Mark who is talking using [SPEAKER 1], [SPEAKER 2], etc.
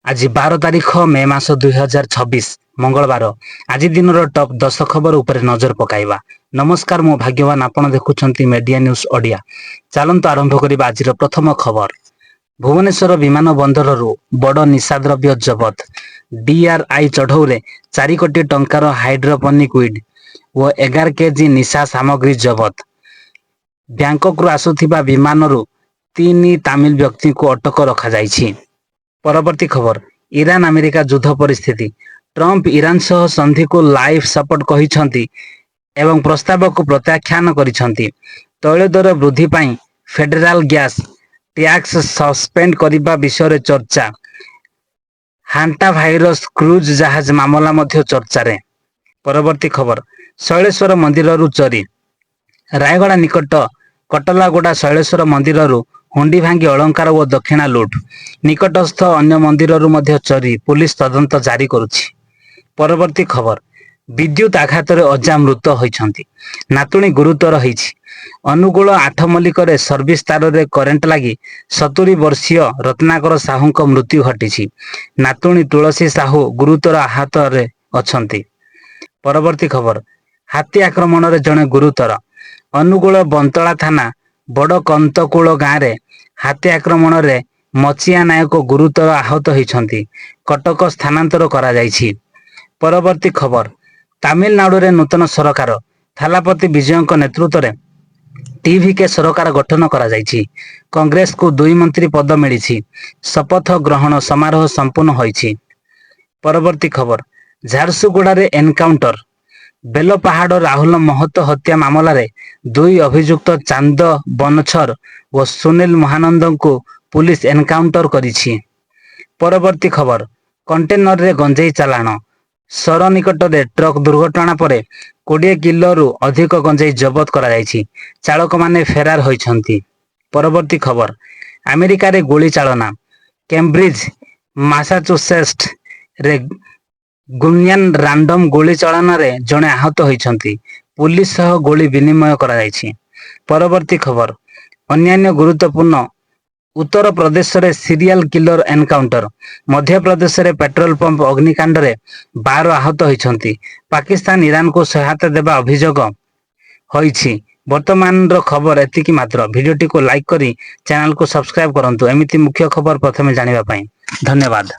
[SPEAKER 1] आज 12 तारिख मे मास 2026 मंगलवार। आज दिन टॉप 10 खबर उपर नजर पकाइबा। नमस्कार, मो भाग्यवान आपण देखुछंती मीडिया न्यूज ओडिया। चलंतु आरंभ करिबा आजिर प्रथम खबर। भुवनेश्वर विमान बंदररू बड़ निशाद्रव्य जबत। डीआरआई चढ़ौरे 4 कोटी टंकार हाइड्रोपोनिक वीड और 11 केजी निशा सामग्री जबत। बैंकॉक आसुथिबा विमानरू 3 तमिल व्यक्ति को अटक रखा जाइछि। परवर्ती खबर। ईरान अमेरिका युद्ध परिस्थिति। ट्रंप ईरान सह संधि को लाइफ सपोर्ट कहिसंती एवं प्रस्ताव को प्रत्याख्यान करिसंती। तैल दर वृद्धि पाई फेडरल गैस टैक्स सस्पेंड करिबा विषय चर्चा। हांटा भाइरस क्रूज जहाज मामला मध्य चर्चा रे। परवर्ती खबर। शैलेश्वर मंदिररू चोरी। रायगड़ा निकट कटलागोड़ा शैलेश्वर मंदिररू हुंडी भांगी अलंकार और दक्षिणा लुट। निकटस्थ अन्य मंदिररू मध्य चोरी, पुलिस तदंत जारी करुछि। परवर्ती खबर। विद्युत आघात रे अजा मृत होइछंती। नातुणी गुरुतर होइछि। अनुगुल 8 मल्लिकरे सर्विस तार रे करेंट लागी 70 वर्षीय रत्नाकर साहू को मृत्यु घटिछि। नातुणी तुलसी साहू गुरुतर आहत रे अछंती। परवर्ती खबर। हाथी आक्रमण रे जणे गुरुतर। अनुगुल बंतला थाना बड़ कंतकूल गाँव रे हाथी आक्रमण रे मचिया नायक गुरुतर आहत होइछंती। कटक स्थानांतर करा जाइछि। परवर्ती खबर। तमिलनाडु रे नूतन सरकार। थालापति विजयଙ୍କ नेतृत्व रे टीवीके सरकार गठन करा जाइछि। कांग्रेस को 2 मंत्री पद मिलिछि। शपथ ग्रहण समारोह संपूर्ण होइछि। परवर्ती खबर। झारसुगुड़ा रे एनकाउंटर। बेलपहाड़ राहुल महतो हत्या मामला रे 2 अभियुक्त चांद बनछर और सुनील महानंद को पुलिस एनकाउंटर करिछि। परवर्ती खबर। कंटेनर रे गंजेई चालाण। सर निकट रे ट्रक दुर्घटना पर 20 किलो रु अधिक गंजेई जबत करा जाइछि। चालक माने फेरार होइछंती। परवर्ती खबर। अमेरिका रे गोली चालना। कैम्ब्रिज मासाचुसेट्स रे गुनियन रैंडम गोली चालना रे जणे आहत होइछंती। पुलिस सह गोली विनिमय करा जाइछि। परवर्ती खबर। अन्यान्य गुरुत्वपूर्ण। उत्तर प्रदेश रे serial killer encounter. Madhya Pradesh रे पेट्रोल पंप अग्निकांड रे 12 आहत होइछंती। पाकिस्तान ईरान को सहायता देबा अभियोग होइछि। वर्तमान रो खबर एतिकी मात्र। वीडियोटी को लाइक करी चैनल को सब्सक्राइब करंतु एमिति मुख्य खबर प्रथमे जानिबा पई। धन्यवाद।